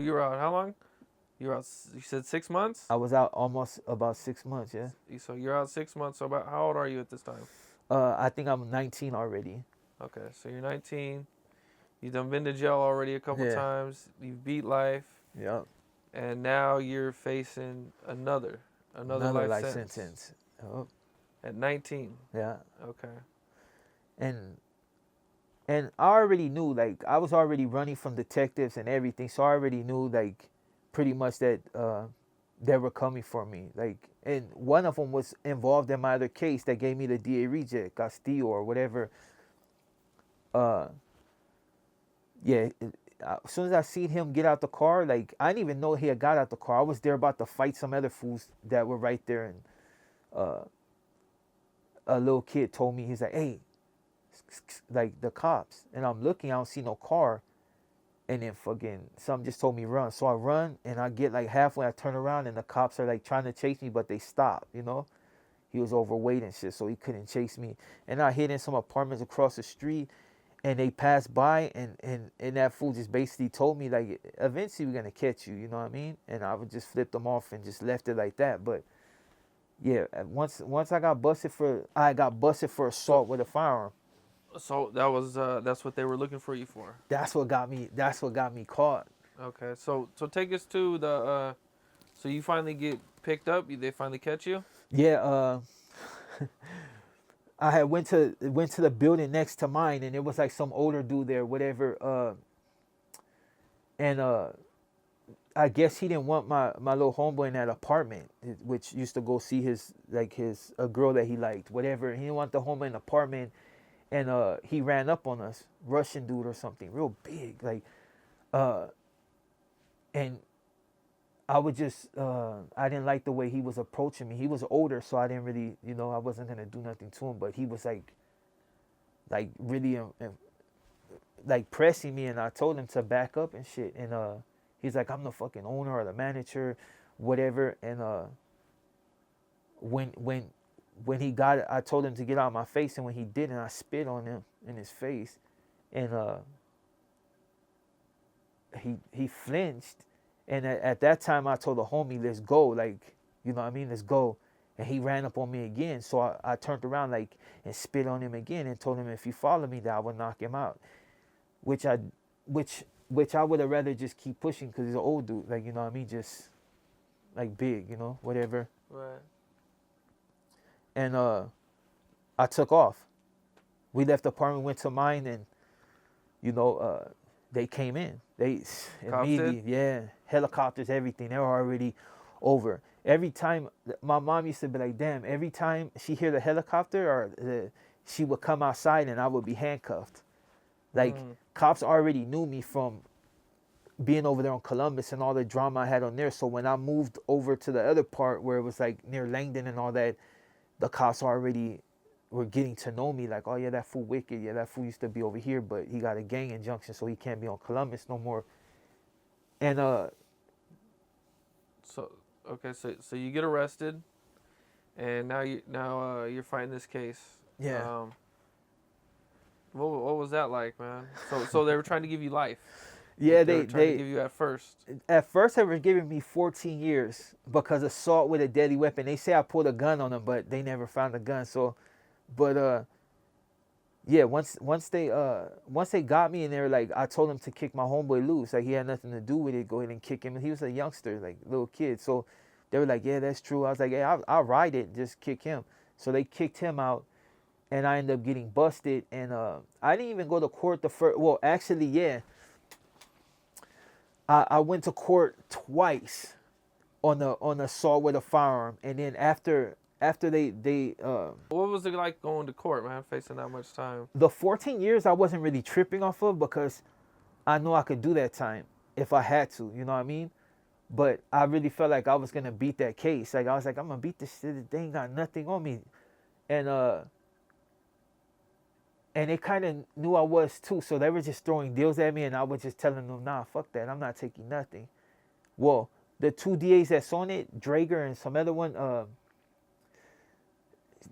you were out how long? You were out. You said 6 months. I was out almost about 6 months. Yeah. So you're out 6 months. So about how old are you at this time? I think I'm 19 already. Okay, so you're 19. You've done been to jail already a couple Yeah. times. You've beat life, Yep. and now you're facing another Another life life sentence sentence. Yep. at 19. Yeah. Okay. And I already knew, like, I was already running from detectives and everything, so I already knew, like, pretty much that they were coming for me. Like, and one of them was involved in my other case that gave me the DA reject, Castillo or whatever. Uh, yeah. As soon as I seen him get out the car, like, I didn't even know he had got out the car. I was there about to fight some other fools that were right there, and uh, a little kid told me, he's like, "Hey, like the cops," and I'm looking, I don't see no car, and then fucking something just told me run, so I run, and I get like halfway, I turn around, and the cops are like trying to chase me, but they stop, you know. He was overweight and shit, so he couldn't chase me, and I hid in some apartments across the street, and they passed by, and that fool just basically told me, like, eventually we're gonna catch you, you know what I mean, and I would just flip them off and just left it like that. But yeah, once I got busted for So assault with a firearm. so that's what they were looking for you for. That's what got me caught. Okay. So take us to the. So you finally get picked up. They finally catch you. Yeah, I had went to the building next to mine, and it was like some older dude there, whatever. And I guess he didn't want my little homeboy in that apartment, which used to go see his a girl that he liked, whatever. He didn't want the homeboy in the apartment, and he ran up on us, Russian dude or something, real big, like, uh, and I would just I didn't like the way he was approaching me. He was older, so I didn't really, I wasn't gonna do nothing to him. But he was like really like pressing me, and I told him to back up and shit. And he's like, "I'm the fucking owner or the manager, whatever." And when when when he got it, I told him to get out of my face, and when he didn't, I spit on him in his face, and he flinched. And at that time, I told the homie, "Let's go," like, you know what I mean, "let's go." And he ran up on me again, so I turned around, like, and spit on him again, and told him if he followed me, that I would knock him out. Which I, which I would have rather just keep pushing, because he's an old dude, like, you know what I mean, just like big, whatever. Right. And I took off. We left the apartment, went to mine, and they came in. They Cops did? immediately, yeah, helicopters, everything. They were already over. Every time, my mom used to be like, "Damn!" Every time she hear the helicopter, or she would come outside, and I would be handcuffed. Like, cops already knew me from being over there on Columbus and all the drama I had on there. So when I moved over to the other part where it was like near Langdon and all that, the cops already were getting to know me, like, "Oh yeah, that fool wicked. Yeah, that fool used to be over here, but he got a gang injunction, so he can't be on Columbus no more." And So okay. So you get arrested, and now you're fighting this case. yeah, What was that like, man? So they were trying to give you life. yeah, They were trying to give you at first they were giving me 14 years because assault with a deadly weapon. They say I pulled a gun on them, but they never found a gun. So, but yeah, once they got me, and they were like, I told them to kick my homeboy loose, like he had nothing to do with it. Go ahead and kick him. And he was a youngster, like little kid. So they were like, "Yeah, that's true." I was like, "Hey, I'll ride it. Just kick him." So they kicked him out, and I ended up getting busted. And I didn't even go to court the first. Well, actually, yeah, I went to court twice on the assault with a firearm, and then after they What was it like going to court, man? Facing that much time. the 14 years I wasn't really tripping off of, because I know I could do that time if I had to, you know what I mean? But I really felt like I was gonna beat that case. Like, I was like, I'm gonna beat this shit. They ain't got nothing on me, and they kind of knew I was too, so they were just throwing deals at me, and I was just telling them, "Nah, fuck that. I'm not taking nothing." Well, the two DAs that's on it, Drager and some other one,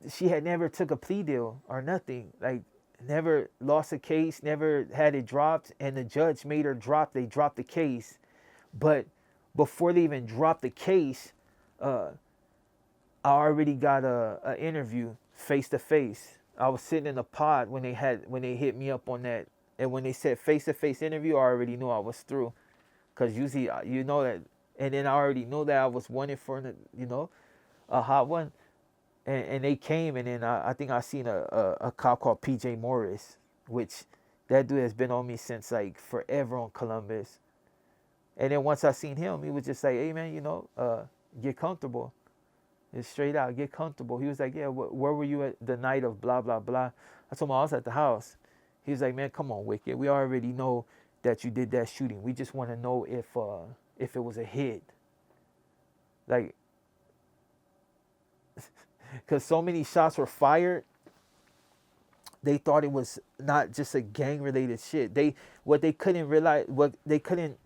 she had never took a plea deal or nothing. Like, never lost a case, never had it dropped, and the judge made her drop. They dropped the case, But before they even dropped the case, uh, I already got a interview face to face. I was sitting in the pod when they hit me up on that, and when they said face to face interview, I already knew I was through. Cause usually you know that, and then I already know that I was wanted for a hot one, and they came, and then I think I seen a cop called PJ Morris, which that dude has been on me since like forever on Columbus. And then once I seen him, he was just like, hey man, get comfortable. It's straight out, get comfortable. He was like, yeah, where were you at the night of blah, blah, blah? I told him I was at the house. He was like, man, come on, Wicked. We already know that you did that shooting. We just want to know if it was a hit. Like, because so many shots were fired, they thought it was not just a gang-related shit. What they couldn't realize, what they couldn't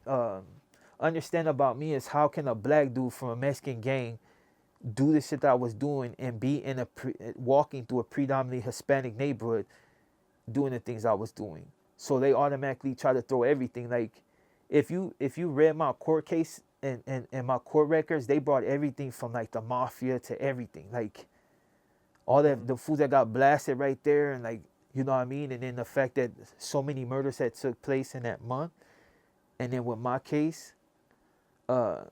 understand about me is how can a black dude from a Mexican gang do the shit that I was doing and be walking through a predominantly Hispanic neighborhood doing the things I was doing. So they automatically try to throw everything. Like if you read my court case and my court records, they brought everything from like the mafia to everything. Like all that the fools that got blasted right there, and like, you know what I mean? And then the fact that so many murders had took place in that month. And then with my case, yeah,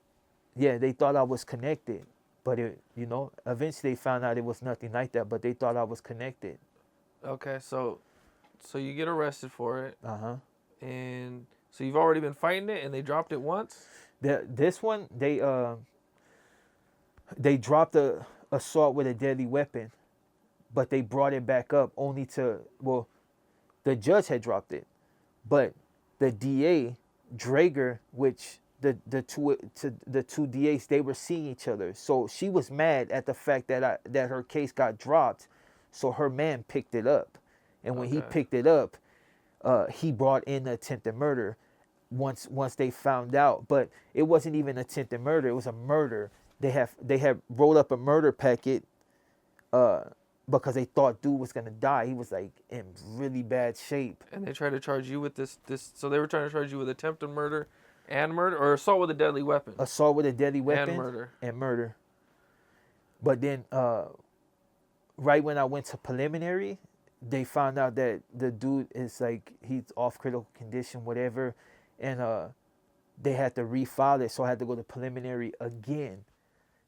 they thought I was connected. But eventually they found out it was nothing like that, but they thought I was connected. Okay, so you get arrested for it. Uh-huh. And so you've already been fighting it, and they dropped it once? This one, they dropped the assault with a deadly weapon, but they brought it back up only the judge had dropped it. But the DA, Drager, which the two DAs, they were seeing each other. So she was mad at the fact that her case got dropped. So her man picked it up. And when he picked it up, he brought in the attempted murder once they found out. But it wasn't even attempted murder, it was a murder. They had rolled up a murder packet because they thought dude was gonna die. He was like in really bad shape. And they tried to charge you with this so they were trying to charge you with attempted murder and murder, or assault with a deadly weapon? Assault with a deadly weapon and murder. But then right when I went to preliminary, they found out that the dude is like, he's off critical condition, whatever, and they had to refile it, so I had to go to preliminary again.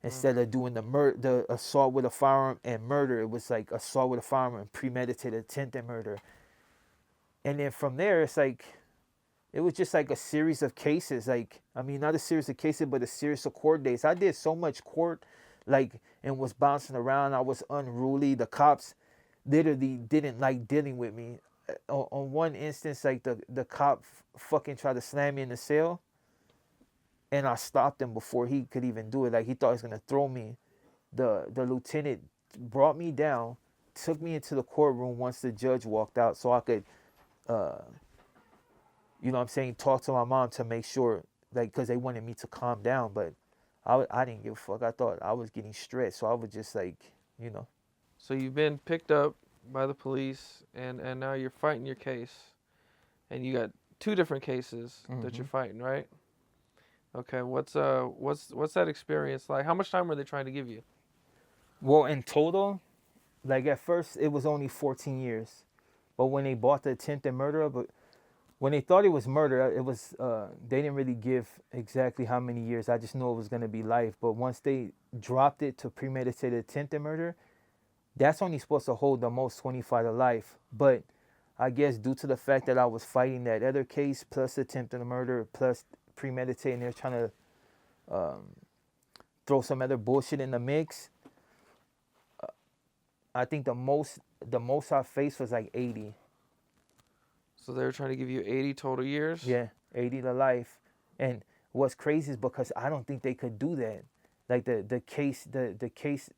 Instead of doing the assault with a firearm and murder, it was like assault with a firearm and premeditated attempted murder. And then from there, it's like, it was just like a series of cases. Like, I mean, not a series of cases, but a series of court days. I did so much court, like, and was bouncing around. I was unruly. The cops literally didn't like dealing with me. On one instance, like the cop fucking tried to slam me in the cell, and I stopped him before he could even do it. Like, he thought he was gonna throw me. The lieutenant brought me down, took me into the courtroom once the judge walked out, so I could, you know what I'm saying, talk to my mom to make sure, like, because they wanted me to calm down. But I didn't give a fuck. I thought I was getting stressed, so I was just like, So you've been picked up by the police, and now you're fighting your case, and you got two different cases that you're fighting, right? Okay, what's that experience like? How much time were they trying to give you? Well, in total, like at first it was only 14 years, but when they bought the attempted murder, but when they thought it was murder, it was they didn't really give exactly how many years. I just knew it was gonna be life. But once they dropped it to premeditated attempted murder, that's only supposed to hold the most 25 to life. But I guess due to the fact that I was fighting that other case, plus attempted murder, plus premeditated, and they're trying to throw some other bullshit in the mix, I think the most I faced was like 80. So they were trying to give you 80 total years? Yeah, 80 to life. And what's crazy is because I don't think they could do that. Like the case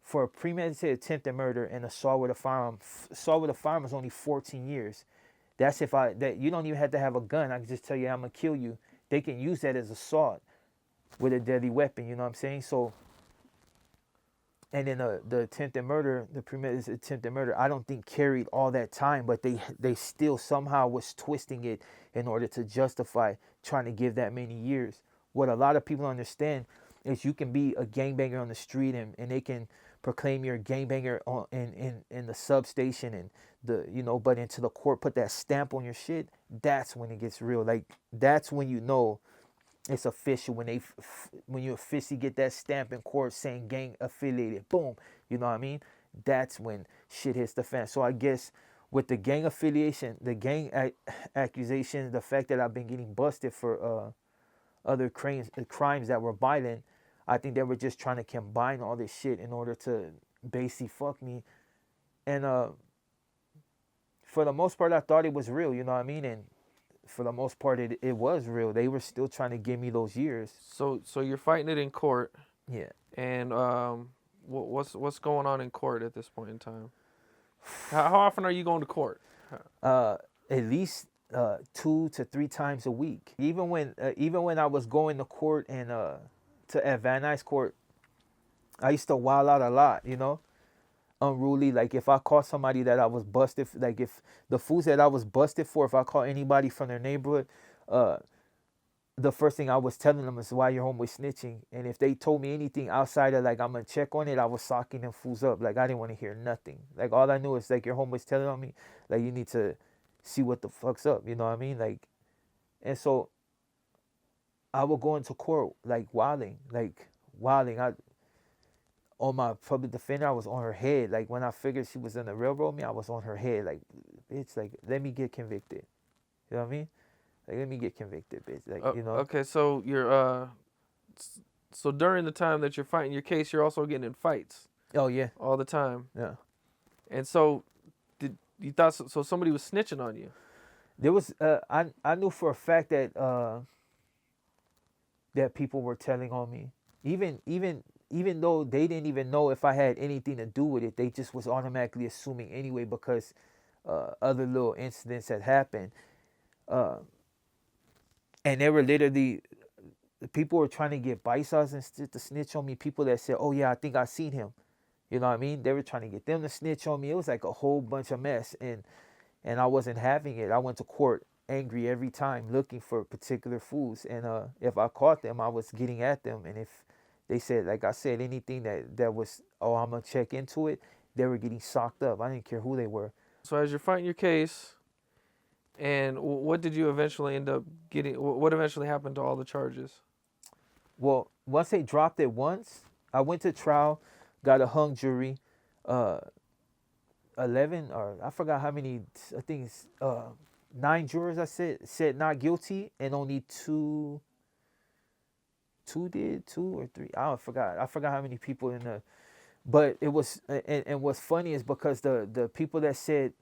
for a premeditated attempted murder and assault with a firearm is only 14 years. That's that you don't even have to have a gun. I can just tell you I'm gonna kill you. They can use that as assault with a deadly weapon. You know what I'm saying? So and then the attempted murder, the premeditated attempted murder, I don't think carried all that time, but they still somehow was twisting it in order to justify trying to give that many years. What a lot of people understand is you can be a gangbanger on the street, and they can proclaim you're a gangbanger in the substation, and but into the court put that stamp on your shit. That's when it gets real. Like, that's when you know it's official, when when you officially get that stamp in court saying gang affiliated. Boom, you know what I mean? That's when shit hits the fan. So I guess with the gang affiliation, the accusation, the fact that I've been getting busted for other crimes that were violent, I think they were just trying to combine all this shit in order to basically fuck me. And for the most part, I thought it was real, you know what I mean? And for the most part, it was real. They were still trying to give me those years. So you're fighting it in court. Yeah. And what's going on in court at this point in time? How often are you going to court? At least 2 to 3 times a week. Even when I was going to court and at Van Nuys court, I used to wild out a lot, unruly. Like, if I caught somebody that I was busted, like if the fools that I was busted for, if I caught anybody from their neighborhood, the first thing I was telling them is why your homeboy snitching. And if they told me anything outside of like I'm gonna check on it, I was socking them fools up. Like, I didn't want to hear nothing. Like, all I knew is like your homeboy's telling on me, like, you need to see what the fuck's up. You know what I mean? Like, and so I would go into court like wilding. On my public defender, I was on her head. Like, when I figured she was gonna railroad me, I was on her head. Like, bitch, like, let me get convicted. You know what I mean? Like, let me get convicted, bitch. Like, Okay, so you're so during the time that you're fighting your case, you're also getting in fights. Oh yeah. All the time. Yeah. And so, did you thought so? Somebody was snitching on you. There was I knew for a fact that that people were telling on me. Even though they didn't even know if I had anything to do with it, they just was automatically assuming anyway, because other little incidents had happened. And they were literally, people were trying to get Baisas and to snitch on me. People that said, oh yeah, I think I seen him. You know what I mean? They were trying to get them to snitch on me. It was like a whole bunch of mess. And I wasn't having it. I went to court angry every time, looking for particular fools. And if I caught them, I was getting at them. And if they said, like I said, anything that was, oh, I'm going to check into it, they were getting socked up. I didn't care who they were. So as you're fighting your case, and what did you eventually end up getting? What eventually happened to all the charges? Well, once they dropped it once, I went to trial, got a hung jury, 11, or I forgot how many, I think it's 9 jurors I said not guilty, and only two did, 2 or 3. I forgot how many people in the, but it was, and what's funny is because the people that said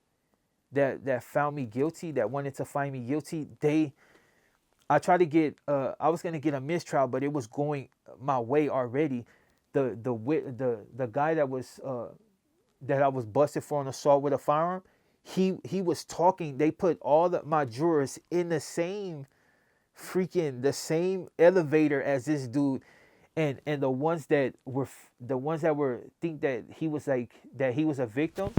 that found me guilty, that wanted to find me guilty, I tried to get I was gonna get a mistrial, but it was going my way already. The guy that I was busted for an assault with a firearm, he was talking. They put all my jurors in the same elevator as this dude, and the ones that were think that he was a victim.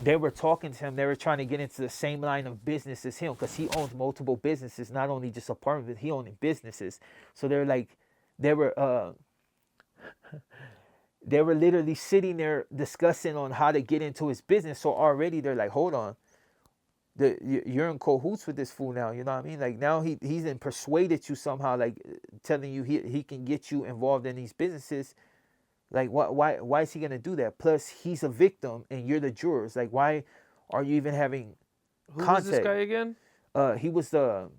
They were talking to him. They were trying to get into the same line of business as him, because he owns multiple businesses, not only just apartments. He owned businesses. So they were literally sitting there discussing on how to get into his business. So already they're like, hold on, you're in cahoots with this fool now. You know what I mean? Like, now he's persuaded you somehow, like telling you he can get you involved in these businesses. Like, why is he gonna do that? Plus, he's a victim and you're the jurors. Like, why are you even having contact? Who was this guy again? He was the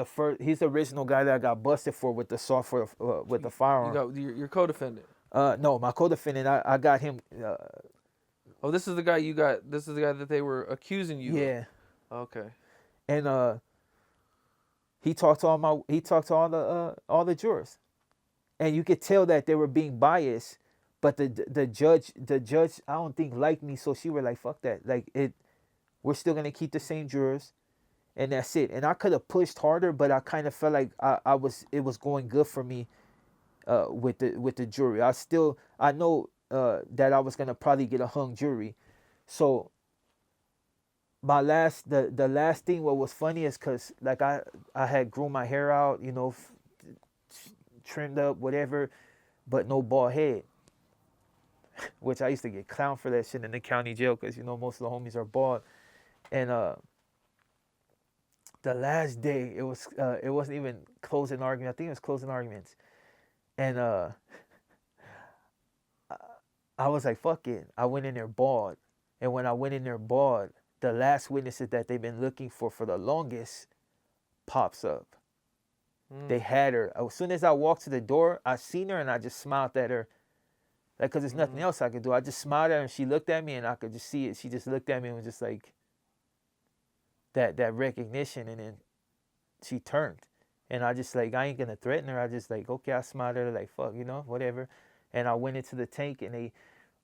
first. He's the original guy that I got busted for with the software with the firearm. You got your co-defendant. No, my co-defendant. I got him. Oh, this is the guy you got. This is the guy that they were accusing you. Yeah. Of. Okay. And he talked to all the jurors. And you could tell that they were being biased, but the judge, I don't think liked me, so she were like, "Fuck that! Like, we're still gonna keep the same jurors, and that's it." And I could have pushed harder, but I kind of felt like it was going good for me. with the jury. I know that I was gonna probably get a hung jury. So the last thing what was funny is because like I had grown my hair out, you know, trimmed up, whatever, but no bald head, which I used to get clowned for that shit in the county jail because, you know, most of the homies are bald. And the last day, it wasn't even closing argument. I think it was closing arguments. And I was like, fuck it. I went in there bald. And when I went in there bald, the last witnesses that they've been looking for the longest pops up. They had her. As soon as I walked to the door, I seen her and I just smiled at her. Like, because there's nothing else I could do. I just smiled at her and she looked at me and I could just see it. She just looked at me and was just like, that recognition. And then she turned. And I just like, I ain't going to threaten her. I just like, okay, I smiled at her like, fuck, you know, whatever. And I went into the tank and they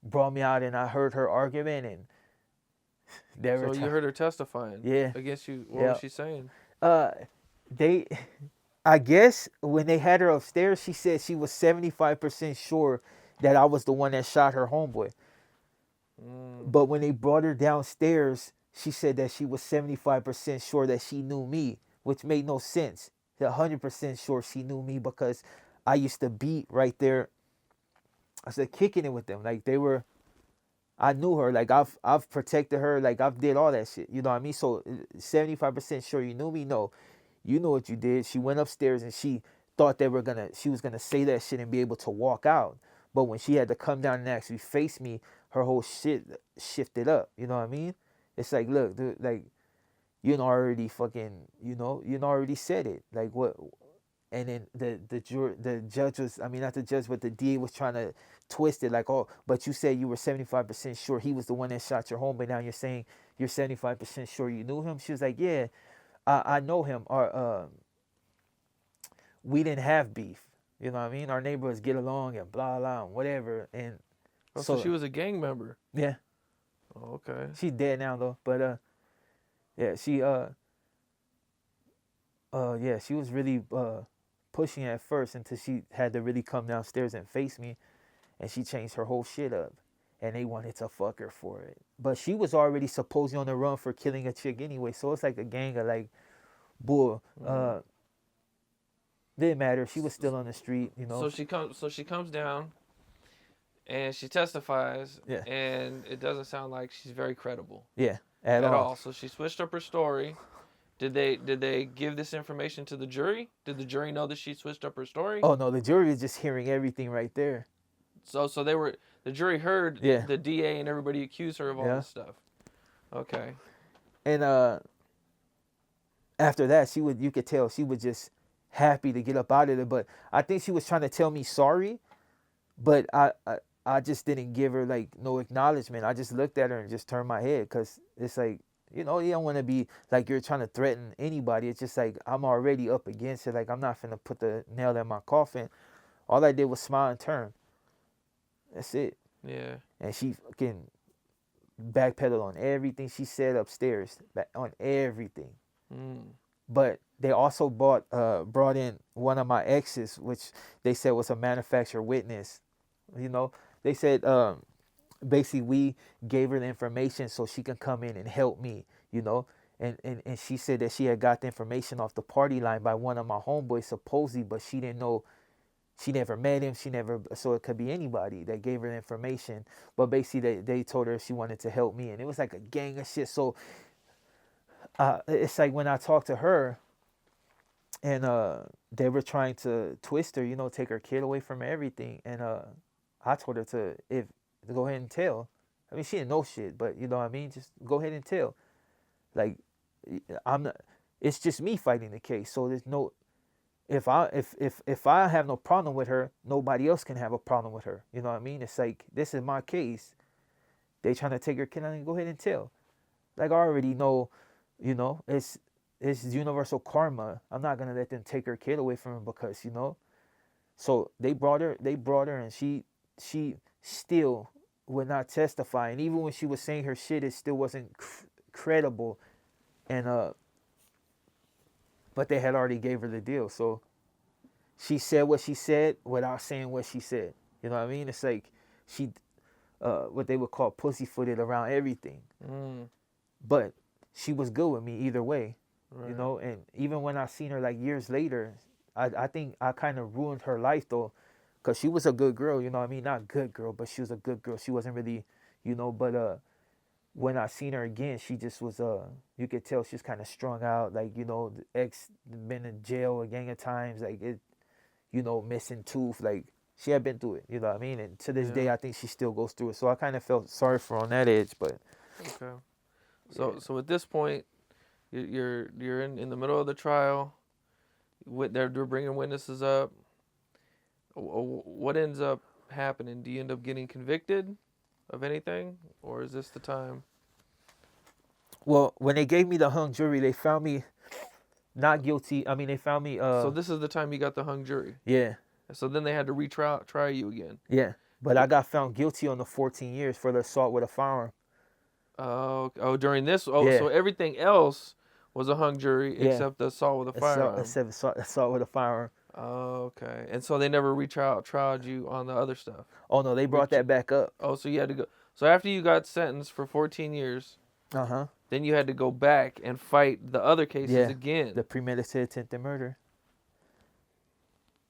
brought me out and I heard her argument and so you heard her testifying against you. What was she saying? I guess when they had her upstairs, she said she was 75% sure that I was the one that shot her homeboy. But when they brought her downstairs, she said that she was 75% sure that she knew me, which made no sense. 100% sure she knew me because I used to be right there. I said kicking it with them. Like I knew her. Like I've protected her. Like I've did all that shit. You know what I mean? So 75% sure you knew me? No. You know what you did. She went upstairs and she thought she was gonna say that shit and be able to walk out. But when she had to come down and actually face me, her whole shit shifted up. You know what I mean? It's like, look, dude, like, you already fucking, you already said it. Like what? And then the judge was, I mean, not the judge, but the DA was trying to twist it. Like, oh, but you said you were 75% sure he was the one that shot your home, but now you're saying you're 75% sure you knew him. She was like, yeah. I know him. We didn't have beef. You know what I mean? Our neighbors get along and blah blah and whatever. And so she was a gang member. Yeah. Oh, okay. She's dead now though. But yeah, she she was really pushing at first until she had to really come downstairs and face me, and she changed her whole shit up. And they wanted to fuck her for it. But she was already supposedly on the run for killing a chick anyway. So it's like a gang of like bull. Didn't matter. She was still on the street, you know. So she comes down and she testifies. Yeah. And it doesn't sound like she's very credible. Yeah. At all. So she switched up her story. Did they give this information to the jury? Did the jury know that she switched up her story? Oh no, the jury is just hearing everything right there. So the jury heard the DA and everybody accused her of all this stuff. Okay. And after that, you could tell she was just happy to get up out of there. But I think she was trying to tell me sorry, but I just didn't give her like no acknowledgement. I just looked at her and just turned my head because it's like, you know, you don't want to be like you're trying to threaten anybody. It's just like I'm already up against it. Like I'm not finna put the nail in my coffin. All I did was smile and turn. That's it. Yeah. And she fucking backpedaled on everything she said upstairs, on everything. But they also brought in one of my exes, which they said was a manufacturer witness. You know, they said basically we gave her the information so she can come in and help me. You know, and she said that she had got the information off the party line by one of my homeboys supposedly, but she didn't know. She never met him. So it could be anybody that gave her the information. But basically, they told her she wanted to help me, and it was like a gang of shit. So it's like when I talked to her, and they were trying to twist her, you know, take her kid away from everything, and I told her to go ahead and tell. I mean, she didn't know shit, but you know what I mean. Just go ahead and tell. Like I'm not. It's just me fighting the case. So there's no. If I have no problem with her, nobody else can have a problem with her. You know what I mean? It's like, this is my case. They trying to take her kid out and go ahead and tell. Like I already know, you know, it's universal karma. I'm not gonna let them take her kid away from her because, you know. So they brought her and she still would not testify. And even when she was saying her shit, it still wasn't credible. And but they had already gave her the deal, so she said what she said without saying what she said. You know what I mean? It's like she, what they would call pussyfooted around everything. But she was good with me either way, you know. And even when I seen her like years later, I think I kind of ruined her life though, because she was a good girl, you know what I mean? Not good girl, but she was a good girl. She wasn't really, you know, but when I seen her again, she just was you could tell she's kind of strung out, like, you know, the ex been in jail a gang of times, like it, you know, missing tooth, like she had been through it, you know what I mean? And to this day I think she still goes through it. So I kind of felt sorry for her on that edge, but okay. So at this point, you're in the middle of the trial. They're bringing witnesses up. What ends up happening? Do you end up getting convicted of anything, or is this the time? Well, when they gave me the hung jury, they found me not guilty. I mean, they found me. So this is the time you got the hung jury. Yeah. So then they had to try you again. Yeah, but I got found guilty on the 14 years for the assault with a firearm. Oh, during this. Oh, Yeah. so everything else was a hung jury except the assault with a firearm. Except assault with a firearm. Okay, and so they never tried you on the other stuff. Oh no, they brought that back up. Oh, so you had to go. So after you got sentenced for 14 years, then you had to go back and fight the other cases again. The premeditated attempted murder.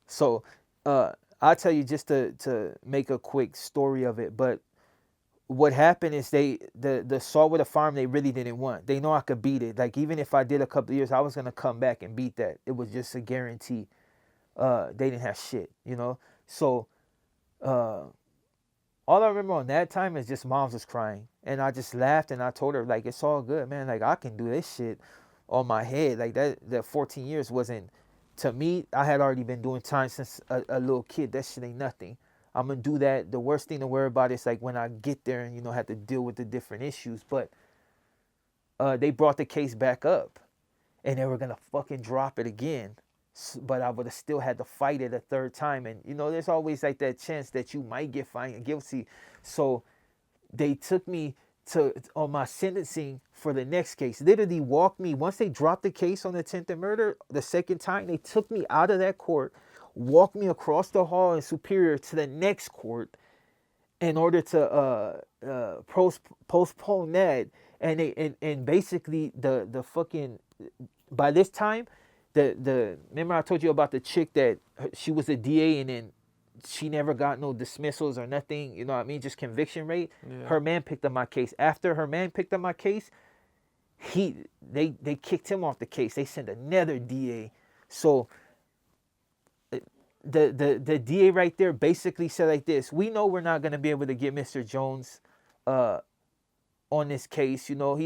So, I'll tell you just to make a quick story of it. But what happened is the assault with a firearm they really didn't want. They know I could beat it. Like even if I did a couple of years, I was gonna come back and beat that. It was just a guarantee. They didn't have shit, you know. So, all I remember on that time is just moms was crying, and I just laughed and I told her like it's all good, man. Like I can do this shit on my head. Like that 14 years wasn't, to me. I had already been doing time since a little kid. That shit ain't nothing. I'm gonna do that. The worst thing to worry about is like when I get there and, you know, have to deal with the different issues. But they brought the case back up, and they were gonna fucking drop it again. But I would have still had to fight it a third time. And, you know, there's always like that chance that you might get found guilty. So they took me on my sentencing for the next case. Literally walked me, once they dropped the case on the attempted murder, the second time, they took me out of that court, walked me across the hall in Superior to the next court in order to postpone that. And basically the fucking, by this time, remember I told you about the chick that she was a DA and then she never got no dismissals or nothing, you know what I mean, just conviction rate. Her man picked up my case. After her man picked up my case, they kicked him off the case. They sent another DA. So the DA right there basically said like this: we know we're not going to be able to get Mr. Jones on this case, you know,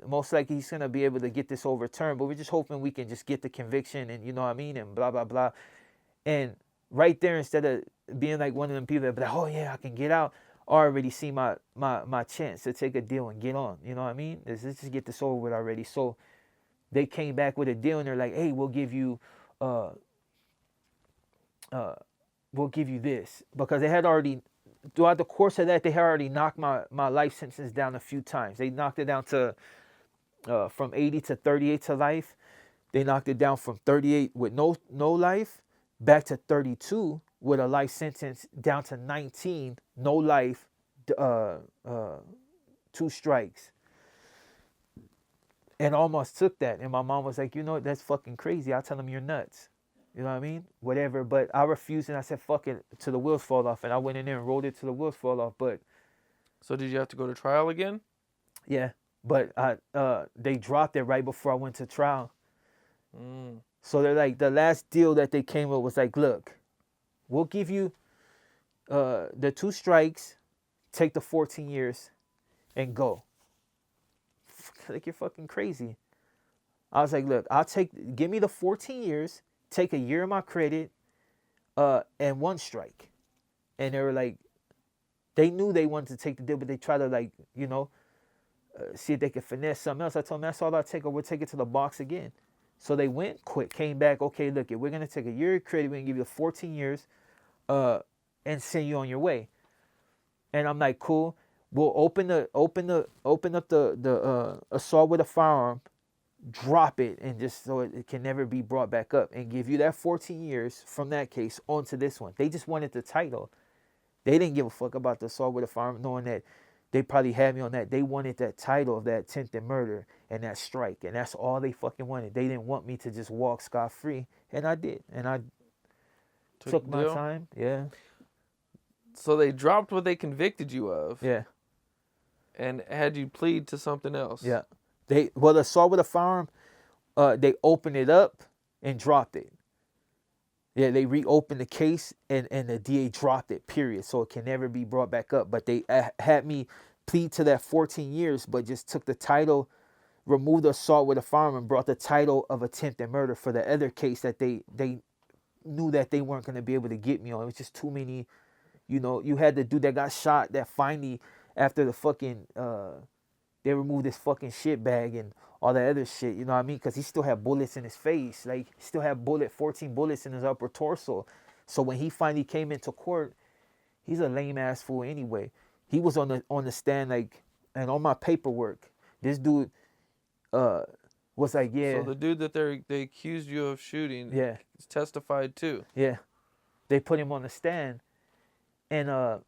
most likely he's gonna be able to get this overturned, but we're just hoping we can just get the conviction, and, you know what I mean, and blah blah blah. And right there, instead of being like one of them people that be like, oh yeah, I can get out, I already see my chance to take a deal and get on, you know what I mean? Let's just get this over with already. So they came back with a deal, and they're like, hey, we'll give you this, because they had already, throughout the course of that, they had already knocked my life sentence down a few times. They knocked it down to from 80 to 38 to life. They knocked it down from 38 with no life back to 32 with a life sentence, down to 19, no life, 2 strikes. And almost took that. And my mom was like, you know, that's fucking crazy. I'll tell them you're nuts. You know what I mean? Whatever. But I refused, and I said, fuck it, till the wheels fall off. And I went in there and rolled it till the wheels fall off. But so did you have to go to trial again? Yeah. But they dropped it right before I went to trial. So they're like, the last deal that they came with was like, look, we'll give you the 2 strikes, take the 14 years, and go. Like, you're fucking crazy. I was like, look, give me the 14 years, take a year of my credit, and 1 strike. And they were like, they knew they wanted to take the deal, but they tried to, like, you know, see if they could finesse something else. I told them, that's all I'll take, or we'll take it to the box again. So they went, quit, came back. Okay, look, we're going to take a year of credit. We're going to give you the 14 years and send you on your way. And I'm like, cool. We'll open up the assault with a firearm drop it and just so it can never be brought back up and give you that 14 years from that case onto this one. They just wanted the title. They didn't give a fuck about the assault with a firearm, knowing that they probably had me on that. They wanted that title of that attempted murder and that strike, and that's all they fucking wanted. They didn't want me to just walk scot-free, and I did. And I took my time. Yeah. So they dropped what they convicted you of. Yeah. And had you plead to something else. Yeah. The assault with a firearm, they opened it up and dropped it. Yeah, they reopened the case and the DA dropped it, period. So it can never be brought back up. But they had me plead to that 14 years, but just took the title, removed the assault with a firearm, and brought the title of attempted murder for the other case that they knew that they weren't going to be able to get me on. It was just too many, you had the dude that got shot that finally, after the fucking, they removed his fucking shit bag and all that other shit, you know what I mean? Because he still had bullets in his face. Like, he still had 14 bullets in his upper torso. So when he finally came into court, he's a lame-ass fool anyway. He was on the stand, like, and on my paperwork, this dude was like, yeah. So the dude that they accused you of shooting testified too. Yeah. They put him on the stand. And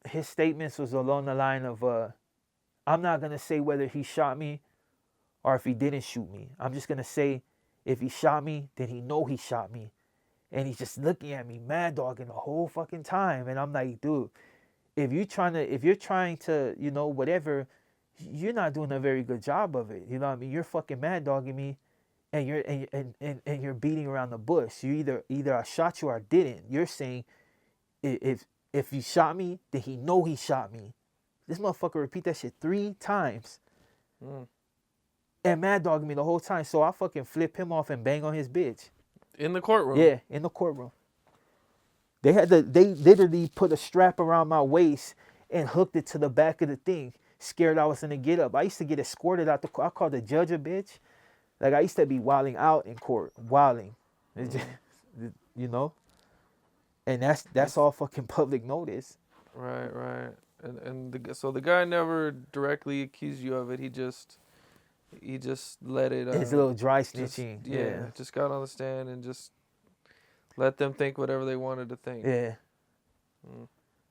his statements was along the line of, I'm not going to say whether he shot me or if he didn't shoot me. I'm just going to say if he shot me, then he know he shot me. And he's just looking at me, mad dogging the whole fucking time. And I'm like, dude, if you're trying to, whatever, you're not doing a very good job of it. You know what I mean? You're fucking mad dogging me and you're beating around the bush. You either I shot you or I didn't. You're saying if he shot me, then he know he shot me. This motherfucker repeat that shit 3 times. And mad dogging me the whole time. So I fucking flip him off and bang on his bitch. In the courtroom? Yeah, in the courtroom. They literally put a strap around my waist and hooked it to the back of the thing. Scared I was gonna get up. I used to get escorted out the court. I called the judge a bitch. Like, I used to be wilding out in court. Wilding. And that's all fucking public notice. Right. So the guy never directly accused you of it. He just let it. His little dry snitching. Just got on the stand and just let them think whatever they wanted to think. Yeah.